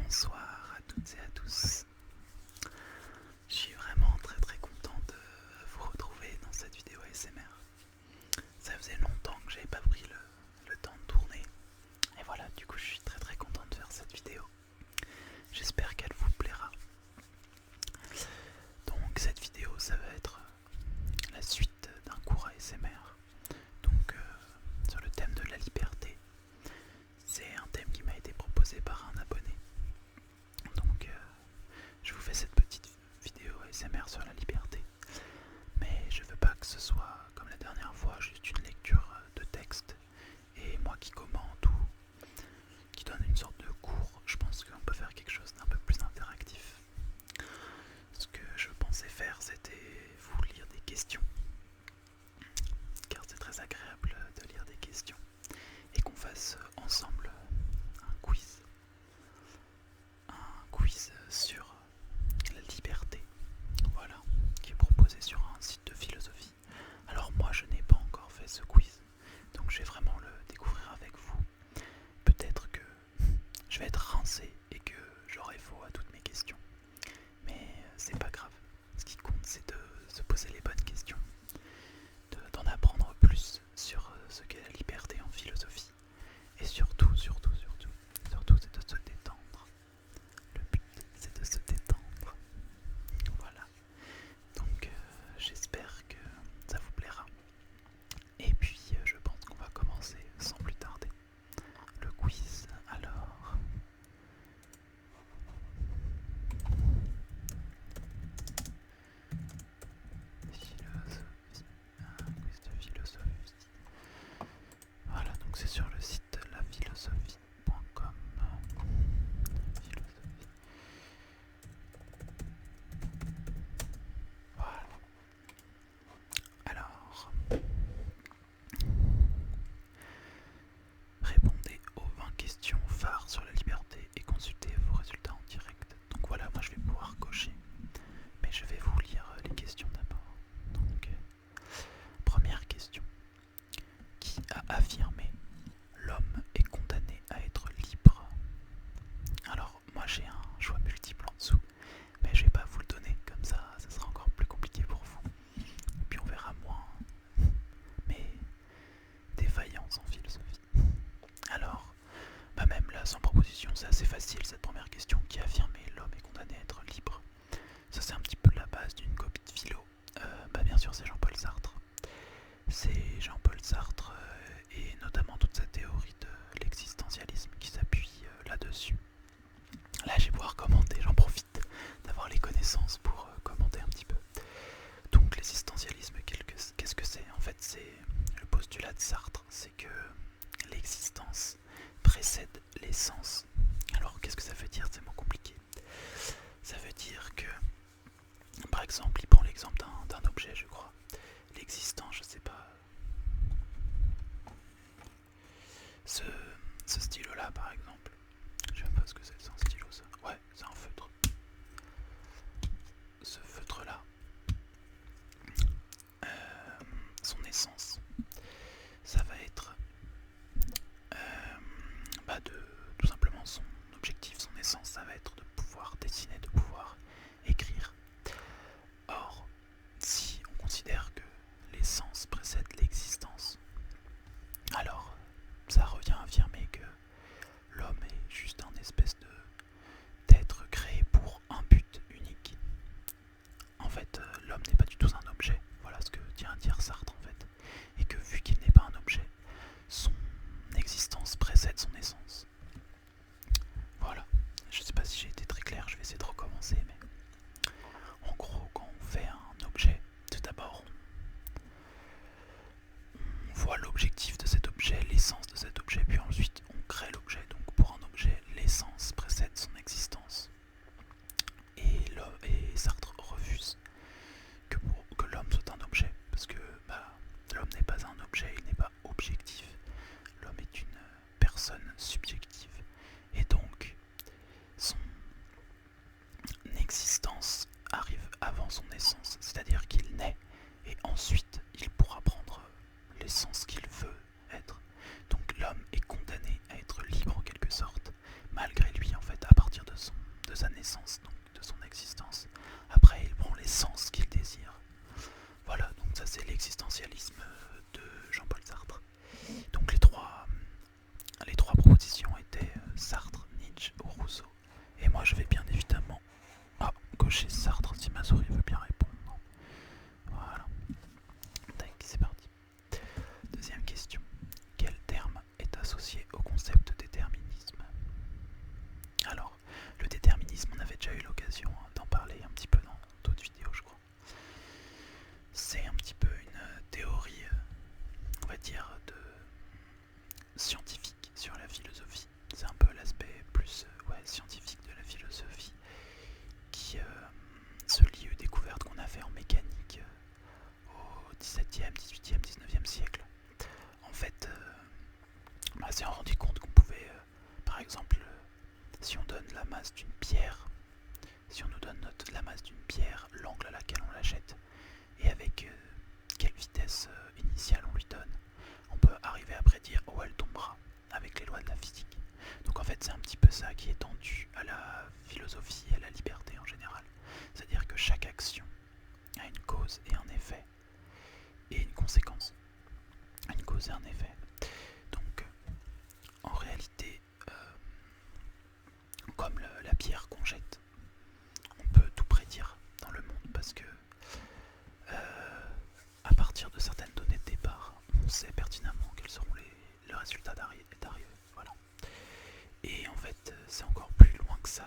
Bonsoir à toutes et à tous. Je suis vraiment très content de vous retrouver dans cette vidéo ASMR. Ça faisait longtemps que j'avais pas pris le temps de tourner. Et voilà, du coup je suis très content de faire cette vidéo. J'espère qu'elle vous plaira. Donc cette vidéo ça va être la suite d'un cours ASMR. Donc sur le thème de la liberté. C'est un thème qui m'a été proposé par un abonné. Donc je vous fais cette petite vidéo ASMR sur la liberté. Mais je veux pas que ce soit comme la dernière fois, juste une lecture de texte et moi qui commente ou qui donne une sorte de cours. Je pense qu'on peut faire quelque chose d'un peu plus interactif. Ce que je pensais faire, c'était vous lire des questions. Car c'est très agréable de lire des questions. Et qu'on fasse ensemble un quiz. Un quiz sur la liberté. Voilà, qui est proposé sur un site de philosophie. Alors moi je n'ai pas encore fait ce quiz, donc je vais vraiment le découvrir avec vous. Peut-être que je vais être rincé et que j'aurai faux à toutes mes questions. Mais c'est pas grave. Ce qui compte c'est de se poser les bonnes questions, d'en apprendre plus sur ce qu'est la liberté en philosophie. Et surtout c'est de se détendre. Le but c'est de se détendre. Voilà. Donc j'espère que ça vous plaira. Et puis je pense qu'on va commencer sans plus tarder le quiz. Alors philosophie, un quiz de philosophie. Voilà, donc c'est sur le site laphilosophie.com. Philosophie. Voilà. Alors répondez aux 20 questions phares sur la liberté et consultez vos résultats en direct. Donc voilà, moi je vais pouvoir cocher, mais je vais vous lire les questions d'abord. Donc, première question. Qui a affirmé l'homme est condamné à être libre? Alors, moi j'ai un choix multiple en dessous, mais je vais pas vous le donner, comme ça sera encore plus compliqué pour vous. Et puis on verra moins mes défaillances en philosophie. Alors, même là, sans proposition, c'est assez facile cette première question. Qui a affirmé l'homme est condamné à être libre? Ça, c'est un petit peu la base d'une copie de philo. Bien sûr, c'est Jean-Paul Sartre. C'est Jean-Paul Sartre et notamment toute sa théorie de l'existentialisme qui s'appuie là-dessus. Là, je vais pouvoir commenter, j'en profite d'avoir les connaissances pour commenter un petit peu. Donc, l'existentialisme, qu'est-ce que c'est? En fait, c'est le postulat de Sartre, c'est que l'existence précède l'essence. Alors qu'est-ce que ça veut dire ces mots compliqués? Ça veut dire que, par exemple, il prend l'exemple d'un objet, je crois. L'existant, je sais pas. Ce stylo là, par exemple. Je sais même pas ce que c'est un stylo ça. Ouais, c'est un feutre. Ce feutre là, son essence, ça va être tout simplement son objectif, son essence, ça va être de pouvoir dessiner, de pouvoir écrire. Or, si on considère que l'essence précède l'existence, alors ça revient à affirmer que l'homme est juste un espèce d'être créé pour un but unique. En fait, l'homme n'est pas du tout un objet, voilà ce que tient à dire Sartre en fait, et que vu qu'il n'est pas un objet, son existence précède son essence. Voilà, je sais pas si j'ai été très clair, je vais essayer de sa naissance, donc de son existence. Après, il prend les sens qu'il désire. Voilà, donc ça c'est l'existentialisme de Jean-Paul Sartre. Donc les trois propositions étaient Sartre, Nietzsche ou Rousseau. Et moi je vais bien évidemment cocher Sartre si ma souris veut bien répondre. Voilà. Tac, c'est parti. Deuxième question. Quel terme est associé au concept de déterminisme? Alors, le déterminisme, on avait déjà eu l'occasion d'en parler un petit peu dans d'autres vidéos, je crois. C'est un petit peu une théorie, on va dire, scientifique sur la philosophie. C'est un peu l'aspect plus scientifique de la philosophie qui se lie aux découvertes qu'on a fait en mécanique au XVIIe, XVIIIe, XIXe siècle. En fait, on s'est rendu compte qu'on pouvait, par exemple, si on donne la masse d'une pierre, si on nous donne la masse d'une pierre, l'angle à laquelle on la jette, et avec quelle vitesse initiale on lui donne, on peut arriver à prédire où elle tombera avec les lois de la physique. Donc en fait c'est un petit peu ça qui est tendu à la philosophie et à la liberté en général. C'est-à-dire que chaque action a une cause et un effet, et une conséquence. Une cause et un effet. Donc en réalité, comme la pierre qu'on jette, on peut tout prédire dans le monde parce que à partir de certaines données de départ, on sait pertinemment quels seront le résultat d'arrivée. Voilà. Et en fait, c'est encore plus loin que ça.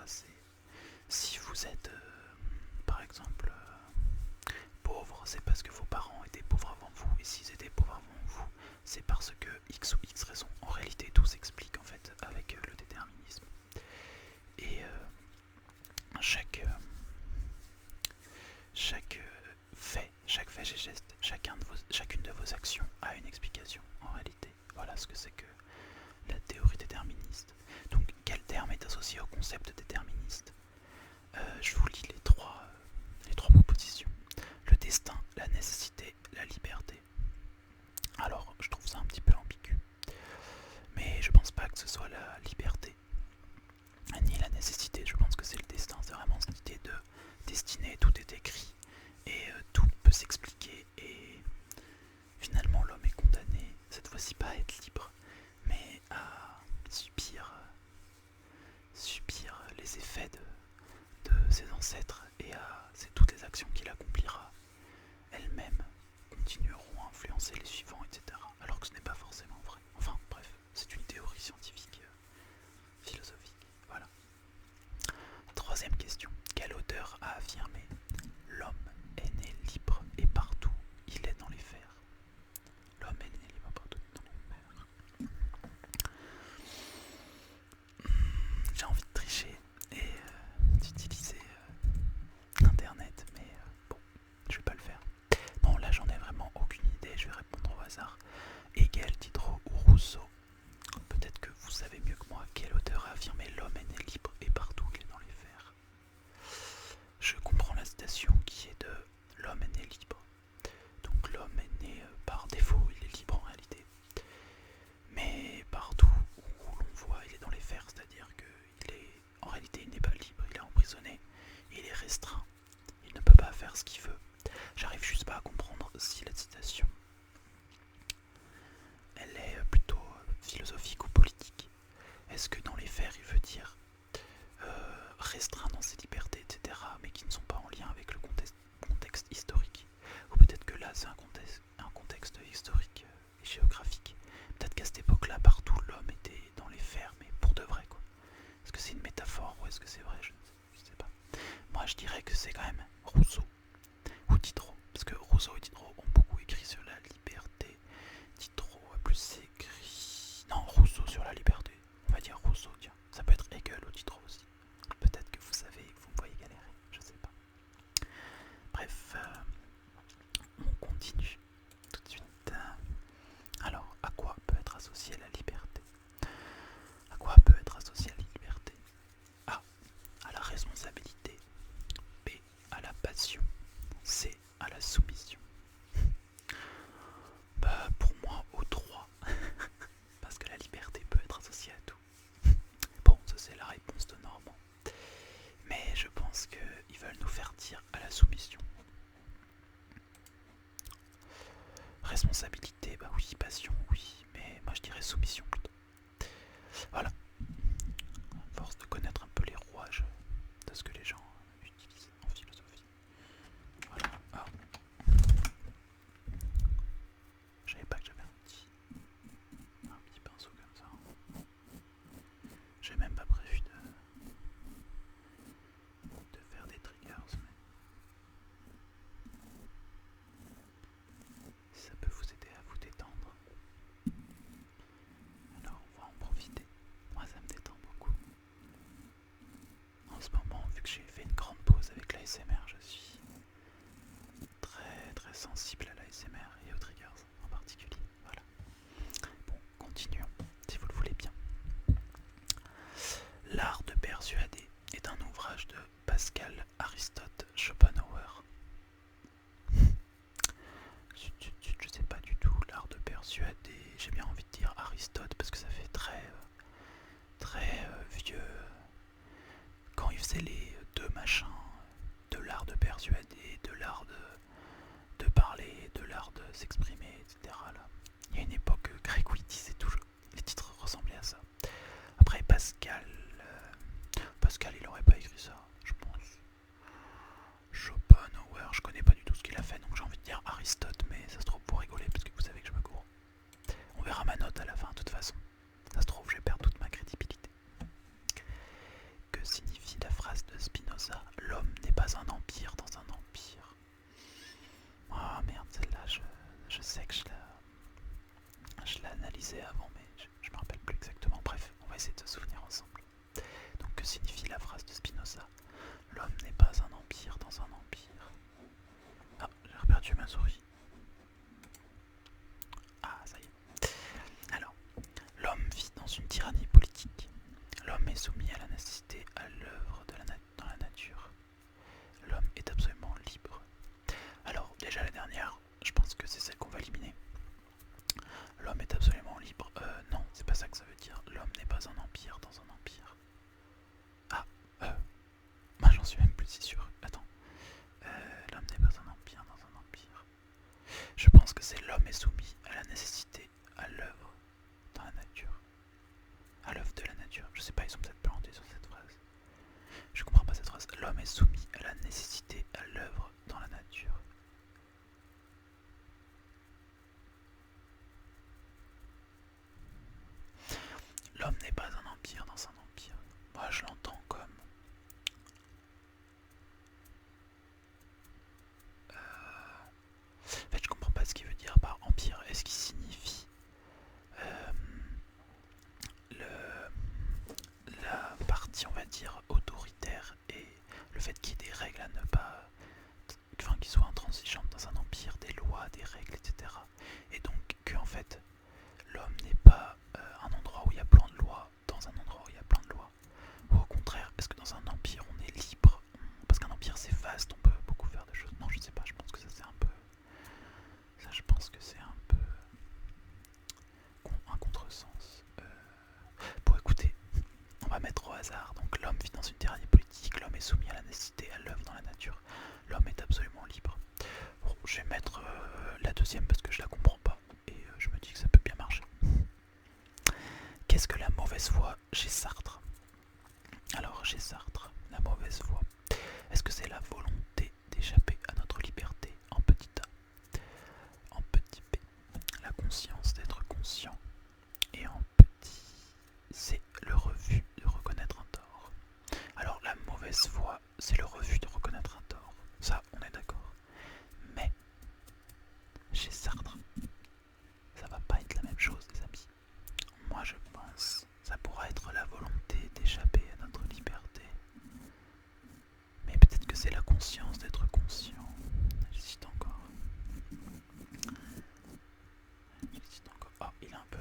Si vous êtes, par exemple, pauvre, c'est parce que vos parents étaient pauvres avant vous. Et s'ils étaient pauvres avant vous, c'est parce que X ou X raison. En réalité, tout s'explique en fait avec le déterminisme. Et chaque fait et geste, chacune de vos actions a une explication en réalité. Voilà ce que c'est que la théorie déterministe. Donc quel terme est associé au concept déterministe? Je vous lis les trois propositions. Le destin, la nécessité, la liberté. Alors je trouve ça un petit peu ambigu, mais je pense pas que ce soit la liberté ni la nécessité. Je pense que c'est le destin. C'est vraiment cette idée de destinée, tout est écrit et tout peut s'expliquer, et finalement l'homme est condamné cette fois-ci pas à être libre mais à subir les effets de ses ancêtres, et toutes les actions qu'il accomplira elles-mêmes continueront à influencer les suivants, etc. Alors que ce n'est pas forcément vrai. Enfin bref, c'est une théorie scientifique philosophique. Voilà. Troisième question. Quel auteur a affirmé « L'homme est né libre et partout il est dans les fers ». L'homme est né libre partout dans les fers. J'ai envie de tricher et d'utiliser internet, mais bon, je vais pas le faire. Non, là j'en ai vraiment aucune idée, je vais répondre au hasard. Hegel, Diderot ou Rousseau. Peut-être que vous savez mieux que moi quel auteur a affirmé « L'homme est né libre et partout il est dans les fers ». Je comprends la citation qui est de « L'homme est né libre ». Donc l'homme est né par défaut, il est libre en réalité. Mais partout où l'on voit, il est dans les fers, c'est-à-dire qu'en réalité il n'est pas libre, il est emprisonné, il est restreint, il ne peut pas faire ce qu'il veut. J'arrive juste pas à comprendre si la citation elle est plutôt philosophique ou politique. Est-ce que dans les fers il veut dire restreint dans ses libertés, etc., mais qui ne sont pas en lien avec le contexte historique? Ou peut-être que là c'est un contexte historique et géographique. Peut-être qu'à cette époque-là, partout l'homme était dans les fers, mais pour de vrai quoi. Est-ce que c'est une métaphore ou est-ce que c'est vrai? Je sais pas. Moi je dirais que c'est quand même Rousseau ou Diderot, parce que Rousseau et Diderot ont beaucoup écrit sur la liberté. Diderot a plus écrit... Non, Rousseau sur la liberté. On va dire Rousseau, tiens. Ça peut être Hegel ou Diderot aussi. Peut-être que vous savez et que vous me voyez galérer, je sais pas. Bref, on continue tout de suite. Alors, à quoi peut être associée la liberté? À quoi peut être associée la liberté? A. À la responsabilité. B. À la passion. C. À la soumission. Bah, pour moi, aux trois. Parce que la liberté peut être associée à tout. Bon, ça c'est la réponse de Normand. soumission plutôt. Voilà. À force de connaître un peu les rouages de ce que les gens utilisent en philosophie. Voilà. Ah. Je savais pas que j'avais un petit pinceau comme ça. J'ai même pas prévu de faire des triggers, mais si ça peut vous aider à vous détendre, alors on va en profiter. Moi ça me détend beaucoup. En ce moment, vu que j'ai fait une grande pause avec l'ASMR, je suis très très sensible à l'ASMR et aux triggers en particulier. Voilà. Bon, continuons, si vous le voulez bien. L'art de persuader est un ouvrage de Pascal Aristote Schopenhauer. Je sais pas du tout l'art de persuader. J'ai bien envie de dire Aristote parce que ça fait très vieux. Quand il faisait les deux machins, de l'art de persuader, de l'art de parler, de l'art de s'exprimer, etc. Là. Il y a une époque, Greg oui disait toujours, les titres ressemblaient à ça. Après Pascal, il aurait pas écrit ça, je pense. Schopenhauer, je connais pas du tout ce qu'il a fait, donc j'ai envie de dire Aristote, mais ça se trouve pour rigoler, parce que vous savez que je me cours. On verra ma note à la fin, de toute façon. Ça se trouve, je vais perdre toute ma crédibilité. Que signifie la phrase de Spinoza? L'homme n'est pas un empire dans un empire. Ah merde, celle-là, je sais que je l'ai analysée avant, mais je me rappelle plus exactement. Bref, on va essayer de se souvenir ensemble. Donc, que signifie la phrase de Spinoza? L'homme n'est pas un empire dans un empire. Ah, j'ai reperdu ma souris. Ah, ça y est. Alors, l'homme vit dans une tyrannie politique. L'homme est soumis à la nécessité, à l'œuvre dans la nature. L'homme est absolument libre. Alors, déjà la dernière, je pense que c'est celle qu'on va éliminer. L'homme est absolument libre. Non, c'est pas ça que ça veut dire. L'homme n'est pas un empire dans un empire. Ah, moi j'en suis même plus si sûr. Attends. L'homme n'est pas un empire dans un empire. Je pense que c'est l'homme est soumis à la nécessité, à l'œuvre dans la nature. À l'œuvre de la nature. Je sais pas, ils sont peut-être plantés sur cette phrase. Je comprends pas cette phrase. L'homme est soumis à la nécessité, à l'œuvre dans la nature. L'homme n'est pas un empire dans un empire. Moi je l'entends comme en fait je comprends pas ce qu'il veut dire par empire. Est-ce qu'il signifie la partie on va dire autoritaire et le fait qu'il y ait des règles à ne pas, enfin qu'ils soient intransigeantes dans un empire, des lois, des règles, etc. Et donc que en fait l'homme n'est pas un endroit où il y a plein de lois dans un endroit où il y a plein de lois. Ou au contraire, est-ce que dans un empire on est libre? Parce qu'un empire c'est vaste, on peut beaucoup faire de choses. Non, je sais pas, je pense que ça c'est un peu... Ça je pense que c'est un peu... un contresens. Bon écoutez, on va mettre au hasard. Donc l'homme vit dans une tyrannie politique, l'homme est soumis à la nécessité, à l'œuvre dans la nature. L'homme est absolument libre. Bon, je vais mettre la deuxième parce que je la comprends pas. Et je me dis que ça peut bien marcher. Qu'est-ce que la mauvaise foi chez Sartre? Alors chez Sartre, la mauvaise foi, est-ce que c'est la volonté d'échapper à notre liberté en petit a? En petit p, la conscience d'être conscient. Et en petit, c'est le refus de reconnaître un tort. Alors la mauvaise foi, c'est le refus de reconnaître un tort. Ça, on est d'accord. Mais chez Sartre, ça va pas être la même chose, les amis. Moi, je pense ça pourra être la volonté d'échapper à notre liberté. Mais peut-être que c'est la conscience d'être conscient. J'hésite encore. Oh, il est un peu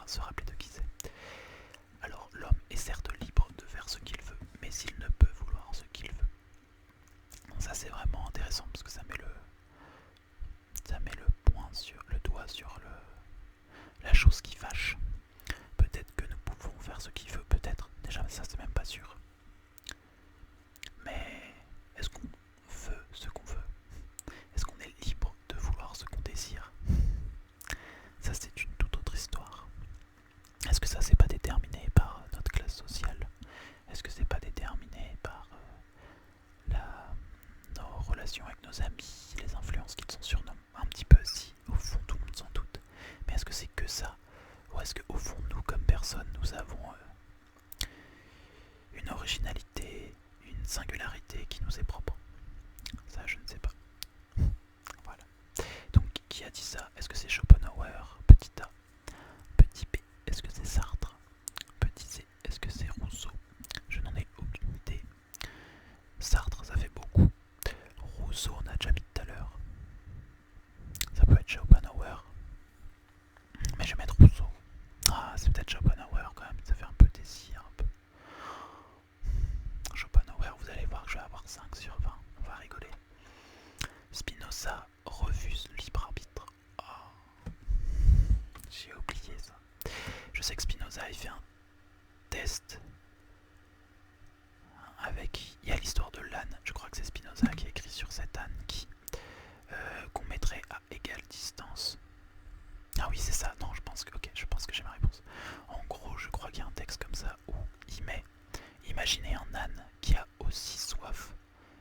se rappeler de qui c'est. Alors l'homme est certes libre de faire ce qu'il veut, mais il ne peut vouloir ce qu'il veut. Bon, ça c'est vraiment intéressant parce que ça met le doigt sur la chose qui fâche. Peut-être que nous pouvons faire ce qu'il veut, peut-être. Déjà ça c'est même pas sûr. Mais est-ce qu'on veut ce qu'on veut? Est-ce qu'on est libre de vouloir ce qu'on désire? Ça c'est une toute autre histoire. Est-ce que ça c'est pas déterminé par notre classe sociale? Est-ce que c'est pas déterminé par nos relations avec nos amis, les influences qu'ils sont sur nous? Un petit peu si, au fond tout le monde s'en doute. Mais est-ce que c'est que ça? Ou est-ce qu'au fond nous comme personne nous avons une originalité, une singularité qui nous est propre? Ça je ne sais pas. Voilà. Donc qui a dit ça? Est-ce que c'est Schopenhauer? Petit A. Petit B. Est-ce que c'est Sartre? Petit C. Est-ce que c'est Rousseau? Je n'en ai aucune idée. Sartre ça fait beaucoup. Rousseau on a déjà mis tout à l'heure. Ça peut être Schopenhauer. Mais je vais mettre Rousseau. Ah c'est peut-être Schopenhauer quand même. Ça fait un peu désir. Un peu. Schopenhauer, vous allez voir que je vais avoir 5 sur 20. On va rigoler. Spinoza refuse le libre arbitre. Oh, j'ai oublié ça. Je sais que Spinoza il fait un test avec. Il y a l'histoire de l'âne. Je crois que c'est Spinoza qui a écrit sur cet âne qu'on mettrait à égale distance. Ah oui c'est ça. Non je pense que j'ai ma réponse. En gros je crois qu'il y a un texte comme ça où il met. Imaginez un âne qui a aussi soif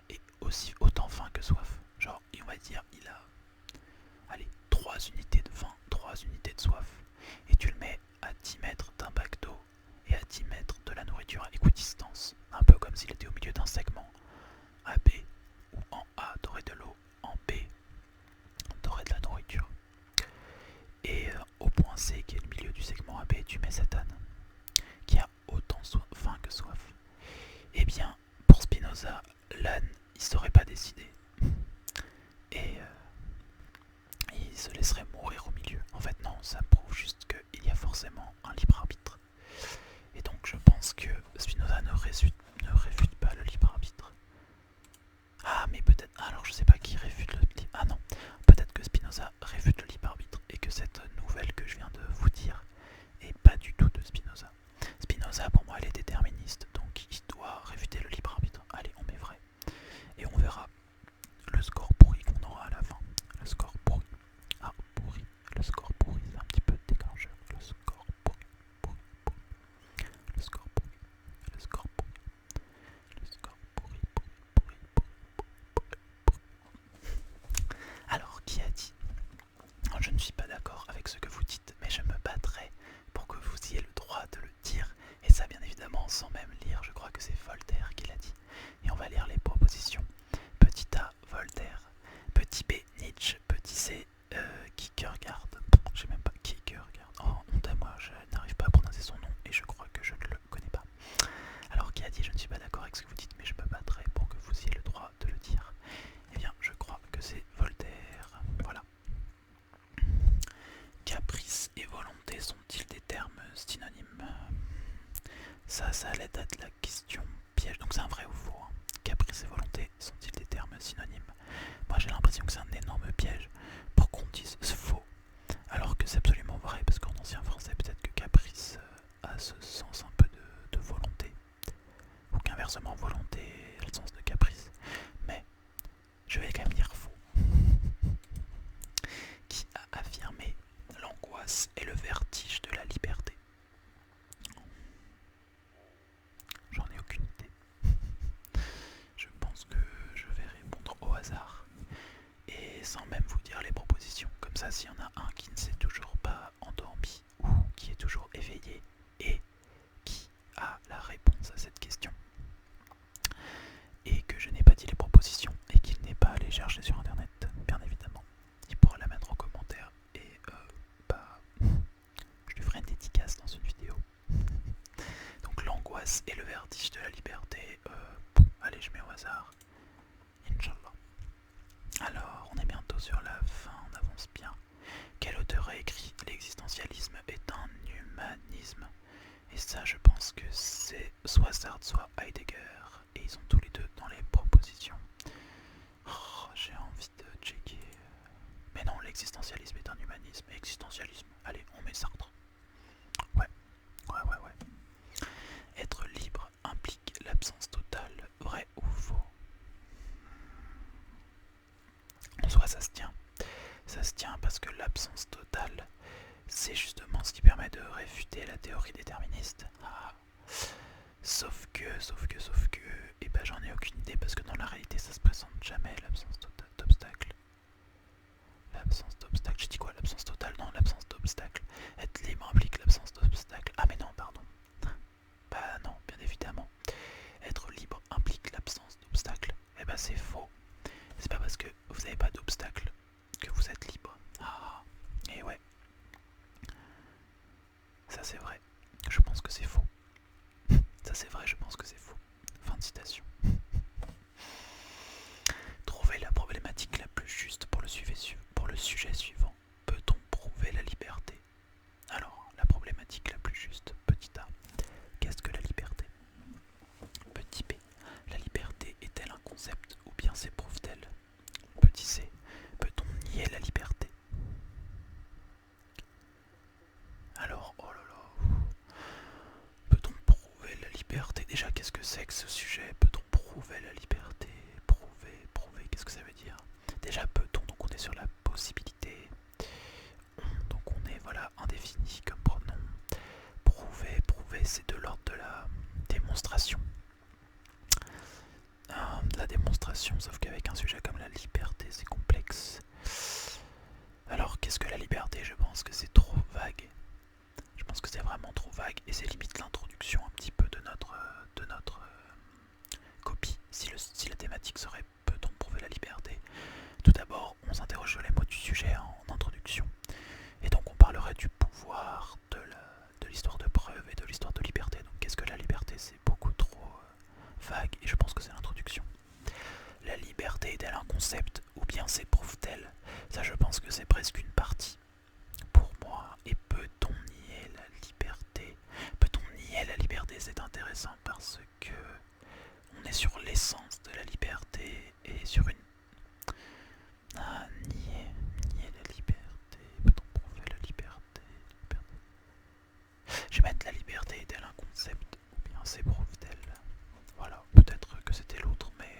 et aussi autant faim que soif. Genre, on va dire, il a, allez, 3 unités de faim, 3 unités de soif. Et tu le mets à 10 mètres d'un bac d'eau et à 10 mètres de la nourriture à équidistance. Un peu comme s'il était au milieu d'un segment. À B, ou en A, t'aurais de l'eau. En B, t'aurais de la nourriture. Et au point C, qui est le milieu du segment AB, tu mets cet âne qui a autant faim que soif. Eh bien, pour Spinoza, l'âne, il ne saurait pas décider. Et il se laisserait mourir au milieu. En fait, non, ça prouve juste qu'il y a forcément un libre arbitre. Et donc, je pense que Spinoza ne réfute pas le libre arbitre. Ah, mais peut-être. Alors, je sais pas qui réfute le libre. Ah non, peut-être que Spinoza réfute le libre arbitre et que cette nouvelle que je viens de vous dire est pas du tout de Spinoza. Spinoza, pour moi, elle est déterministe, donc il doit réfuter le libre arbitre. Allez, on met vrai. Et on verra le score pourri qu'on aura à la fin. Le score pourri. Ah, pourri. Le score pourri, c'est un petit peu déclencheur. Le score pourri, pourri, pourri. Le score pourri. Le score pourri. Le score pourri, pourri, pourri, pourri, pourri, pourri. Alors, qui a dit? Je ne suis pas d'accord avec ce que vous dites, mais je me battrai pour que vous ayez le droit de le dire. Et ça, bien évidemment, sans même lire. Je crois que c'est Voltaire qui l'a dit. Et on va lire les propositions. Petit A, Voltaire. Petit B, Nietzsche. Petit C, Kierkegaard. Je sais même pas Kierkegaard. Oh, honte à moi, je n'arrive pas à prononcer son nom et je crois que je ne le connais pas. Alors, qui a dit? Je ne suis pas d'accord avec ce que vous dites, mais je me battrai pour que vous ayez le droit de le dire. Eh bien, je crois que c'est Voltaire. Voilà. Caprice et volonté sont-ils des termes synonymes? Ça allait être la question piège. Donc c'est un vrai ou faux, hein. Caprice et volonté sont-ils des termes synonymes? Moi j'ai l'impression que c'est un énorme piège pour qu'on dise faux, alors que c'est absolument vrai, parce qu'en ancien français peut-être que caprice a ce sens un peu de volonté, ou qu'inversement volonté a le sens de caprice. Mais je vais quand même dire faux. Qui a affirmé l'angoisse et le vertige de la liberté? J'en ai aucune idée. Je pense que je vais répondre au hasard et sans même vous dire les propositions. Comme ça, s'il y en a un qui ne s'est toujours pas endormi ou qui est toujours éveillé et qui a la réponse à cette question et que je n'ai pas dit les propositions et qu'il n'est pas allé chercher sur internet, bien évidemment, il pourra la mettre en commentaire et je lui ferai une dédicace dans une vidéo. Donc l'angoisse et le vertige de la liberté, allez je mets au hasard, Inch'Allah. Alors on est bientôt sur la fin, on avance bien. Quel auteur a écrit « L'existentialisme est un l'existentialisme. Et ça, je pense que c'est soit Sartre, soit Heidegger. Et ils sont tous les deux dans les propositions. Oh, j'ai envie de checker. Mais non, l'existentialisme est un humanisme. Existentialisme, allez, on met Sartre. Ouais. Être libre implique l'absence totale, vrai ou faux? En soi, ça se tient. Ça se tient parce que l'absence totale, c'est justement ce qui permet de réfuter la théorie déterministe. Ah. Sauf que, et ben j'en ai aucune idée parce que dans la réalité, ça se présente jamais l'absence d'obstacle. L'absence d'obstacle, j'ai dit quoi? L'absence totale? Non, l'absence d'obstacle. Être libre implique l'absence d'obstacle. Ah mais non, pardon. Bah non, bien évidemment. Être libre implique l'absence d'obstacle. Eh ben c'est faux. C'est pas parce que vous n'avez pas d'obstacle que vous êtes libre. Ah, et ouais. Ça c'est vrai. Je pense que c'est faux. Ça c'est vrai, je pense que c'est faux. Fin de citation. Trouver la problématique la plus juste pour le sujet suivant. Peut-on prouver la liberté? Alors, la problématique la plus juste, petit a. Qu'est-ce que la liberté? Petit b. La liberté est-elle un concept ou bien s'éprouve-t-elle? Petit c. Peut-on nier la liberté? Alors, oh là là. Peut-on prouver la liberté? Déjà, qu'est-ce que c'est que ce sujet? Peut-on prouver la liberté? Prouver, qu'est-ce que ça veut dire? Déjà, peut-on, donc on est sur la possibilité. Donc on est, voilà, indéfini comme pronom. Prouver, c'est de l'ordre de la démonstration. De la démonstration, sauf qu'avec un sujet comme la liberté, c'est complexe. Alors, qu'est-ce que la liberté? Je pense que c'est trop vague. Je pense que c'est vraiment trop vague et c'est limite l'introduction un petit peu de notre copie. Si la thématique serait peut-on prouver la liberté? Tout d'abord, on s'interroge sur les mots du sujet en introduction. Et donc on parlerait du pouvoir, de l'histoire de preuve et de l'histoire de liberté. Donc qu'est-ce que la liberté? C'est beaucoup trop vague et je pense que c'est l'introduction. La liberté est-elle un concept ou bien s'éprouve-t-elle? Ça, je pense que c'est presque une partie pour moi. Et peut-on nier la liberté? Peut-on nier la liberté? C'est intéressant parce que on est sur l'essence de la liberté et sur une... Ah, nier la liberté. Peut-on prouver la liberté? Je vais mettre la liberté est-elle un concept ou bien s'éprouve-t-elle? Voilà, peut-être que c'était l'autre, mais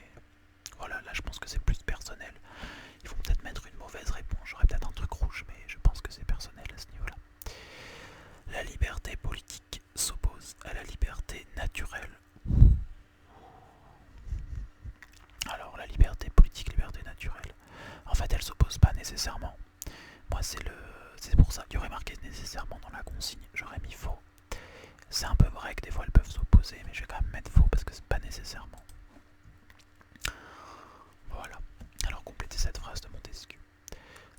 voilà, là je pense que c'est plus personnel. Ils vont peut-être mettre une mauvaise réponse, j'aurais peut-être un truc rouge, mais je pense que c'est personnel à ce niveau-là. La liberté politique s'oppose à la liberté naturelle. Alors la liberté politique, liberté naturelle, en fait elle s'oppose pas nécessairement. Moi c'est pour ça qu'il y aurait marqué nécessairement dans la consigne, j'aurais mis faux. C'est un peu vrai que des fois elles peuvent s'opposer, mais je vais quand même mettre faux parce que c'est pas nécessairement. Voilà. Alors complétez cette phrase de Montesquieu.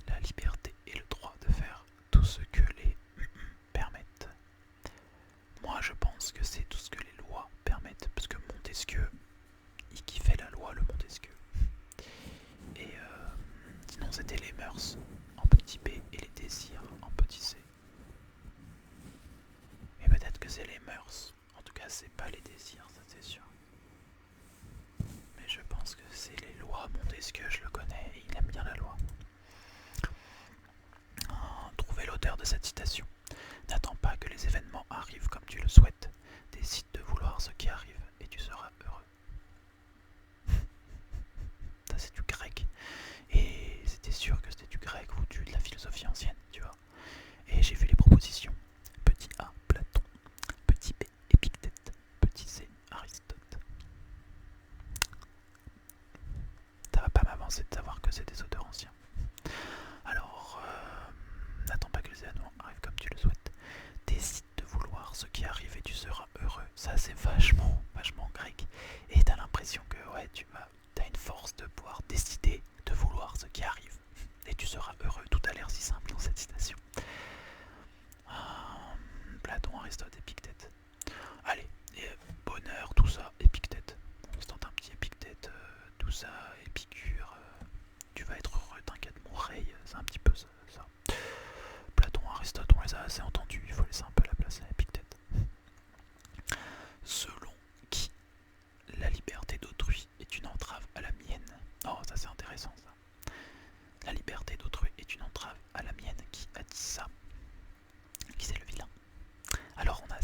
La liberté est le droit de faire tout ce que les permettent. Moi je pense que c'est tout ce que les lois permettent, parce que Montesquieu, il kiffait la loi, le Montesquieu. Et sinon c'était les mœurs en petit b et les désirs en petit c. Mais peut-être que c'est les mœurs. En tout cas c'est pas les désirs, ça c'est sûr. Mais je pense que c'est les lois. Montesquieu, je le connais et il aime bien la loi. Trouvez l'auteur de cette citation. N'attends pas que les événements arrivent comme tu le souhaites. Décide de vouloir ce qui arrive et tu seras heureux. Ça c'est du grec. Et c'était sûr que c'était du grec ou de la philosophie ancienne, tu vois. Et j'ai vu les propositions. Petit a, Platon. Petit b, Épictète. Petit c, Aristote. Ça va pas m'avancer de savoir que c'est des auteurs anciens. Alors, n'attends pas que les événements arrivent comme tu le souhaites. Décide de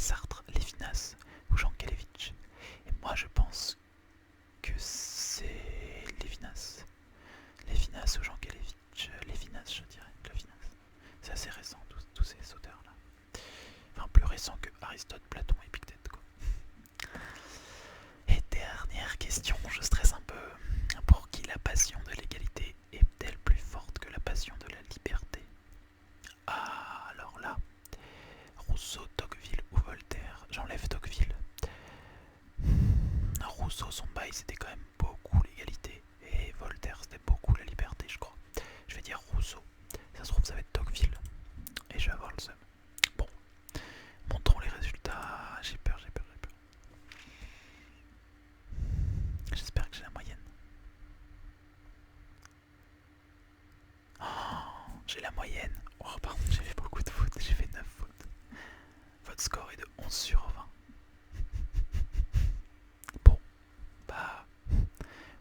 Sartre, Lévinas ou Jean Kelevitch. Et moi je pense que c'est Lévinas. Lévinas ou Jean Kelevitch. Lévinas je dirais. Lévinas. C'est assez récent tous ces auteurs-là. Enfin plus récent que Aristote, Platon et Épictète quoi. Et dernière question, je stresse un peu. Pour qui la passion de l'égalité est-elle plus forte que la passion de la liberté? Ah, alors là, Rousseau, Tocqueville ou Voltaire? J'enlève Tocqueville. Rousseau, son bail, c'était quand même beaucoup l'égalité. Et Voltaire, c'était beaucoup la liberté, je crois. Je vais dire Rousseau. Ça se trouve, ça va être Tocqueville. Et je vais avoir le seum. Bon, montrons les résultats. J'ai peur. J'espère que j'ai la moyenne. Oh, j'ai la moyenne. Oh, pardon, j'ai fait beaucoup de fautes. J'ai fait 9 fautes. Votre score est de 11 sur 20. Bon, bah,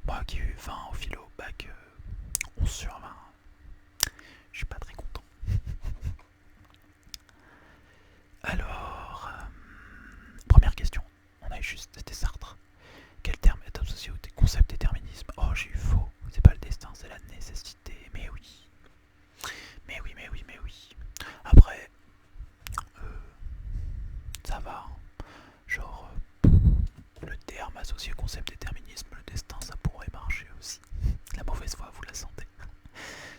moi qui ai eu 20 au philo, bac 11 sur 20, je suis pas très content. Alors, première question, on a eu juste, c'était Sartre. Quel terme est associé au concept déterminisme? Oh, j'ai eu faux, c'est pas le destin, c'est la nécessité. Mais oui. Après, ça va. Genre, le terme associé au concept déterminisme, le destin, ça pourrait marcher aussi. La mauvaise foi, vous la sentez.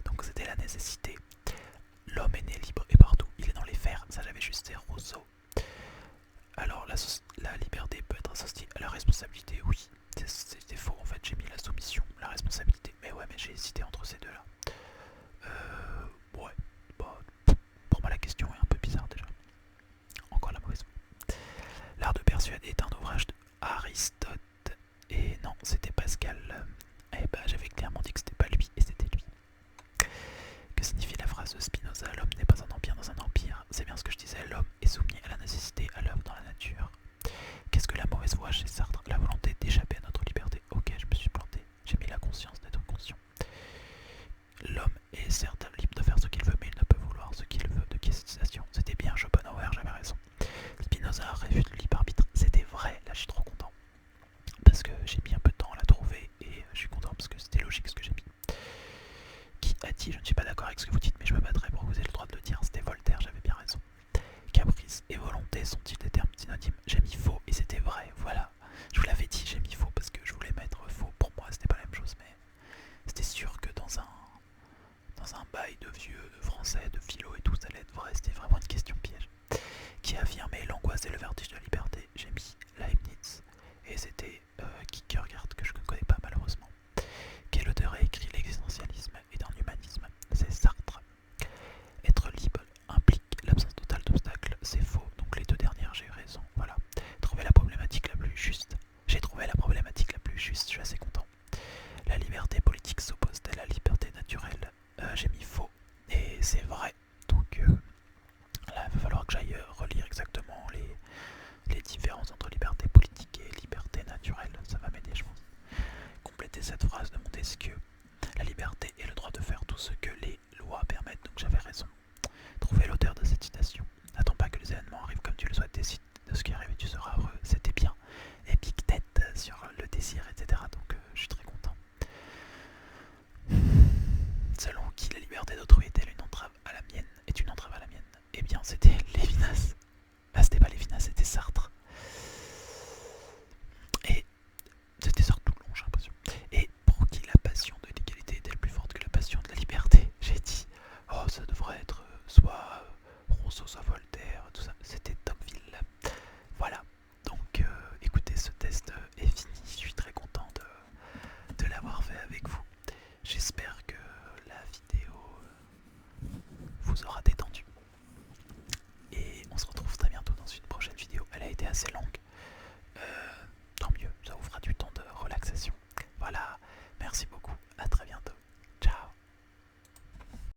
Donc c'était la nécessité. L'homme est né libre et partout, il est dans les fers. Ça j'avais juste c'est Rousseau. Alors la liberté peut être associée à la responsabilité, oui. C'était faux en fait, j'ai mis la soumission, la responsabilité. Mais ouais, mais j'ai hésité entre ces deux-là. Ouais, bah, pour moi la question est un peu bizarre déjà. Encore la mauvaise foi. L'art de persuader est un ouvrage de Aristote. Et non, c'était Pascal. Et bah j'avais clairement dit que c'était pas lui, et c'était lui. Que signifie la phrase de Spinoza? L'homme n'est pas un empire dans un empire. C'est bien ce que je disais, l'homme est soumis à la nécessité, à l'œuvre dans la nature. Qu'est-ce que la mauvaise voie chez Sartre? La volonté d'échapper à notre liberté. Ok, je me suis planté. J'ai mis la conscience d'être conscient. L'homme est certes libre de faire ce qu'il veut, mais il ne peut vouloir ce qu'il veut. De qui est cette citation? C'était bien Schopenhauer, j'avais raison. Spinoza réfute le libre arbitre. C'était vrai, là je suis trop content. Parce que j'ai mis un peu de temps à la trouver et je suis content parce que c'était logique ce que j'ai mis. Qui a dit? Je ne suis pas d'accord avec ce que vous dites, mais je me battrai pour que vous ayez le droit de le dire. C'était Voltaire, j'avais bien raison. Caprice et volonté sont-ils des termes synonymes? J'ai mis faux et c'était vrai, voilà. Je vous l'avais dit, j'ai mis faux parce que je voulais mettre faux. Pour moi, c'était pas la même chose, mais c'était sûr que dans un bail de vieux, de français, de philo et tout, ça allait être vrai. C'était vraiment une question piège. Qui a affirmé l'angoisse et le vertige de la liberté? J'ai mis Leibniz et c'était Kierkegaard que je ne connais pas malheureusement. Quel auteur a écrit l'existentialisme et dans l'humanisme? C'est Sartre. Être libre implique l'absence totale d'obstacles, c'est faux. Donc les deux dernières, j'ai eu raison. Voilà. Trouver la problématique la plus juste. J'ai trouvé la problématique la plus juste, je suis assez content. La liberté politique s'oppose-t-elle à la liberté naturelle? J'ai mis faux. Et c'est vrai. Donc là, il va falloir que j'aille relire exactement les différences entre liberté politique et liberté naturelle. Ça va m'aider, je pense. Compléter cette phrase de Montesquieu. La liberté est le droit de faire tout ce que les lois permettent. Donc j'avais raison. Trouver l'auteur de cette citation. N'attends pas que les événements arrivent comme tu le souhaites, décide de ce qui arrive et tu seras heureux. C'était bien. Épictète sur le désir, etc. Donc je suis très content. Selon qui la liberté d'autrui est-elle une entrave à la mienne? Est une entrave à la mienne? Eh bien c'était Lévinas. Ah, c'était pas Lévinas, c'était Sartre. Et c'était Sartre tout le long, j'ai l'impression. Et pour qui la passion de l'égalité est-elle plus forte que la passion de la liberté? J'ai dit, oh ça devrait être soit Rousseau, soit Voltaire, tout ça. C'était Tocqueville. Voilà. Donc écoutez, ce test est fini. Je suis très content de l'avoir fait avec vous. J'espère que la vidéo vous aura détendu. Et on se retrouve très bientôt dans une prochaine vidéo. Elle a été assez longue,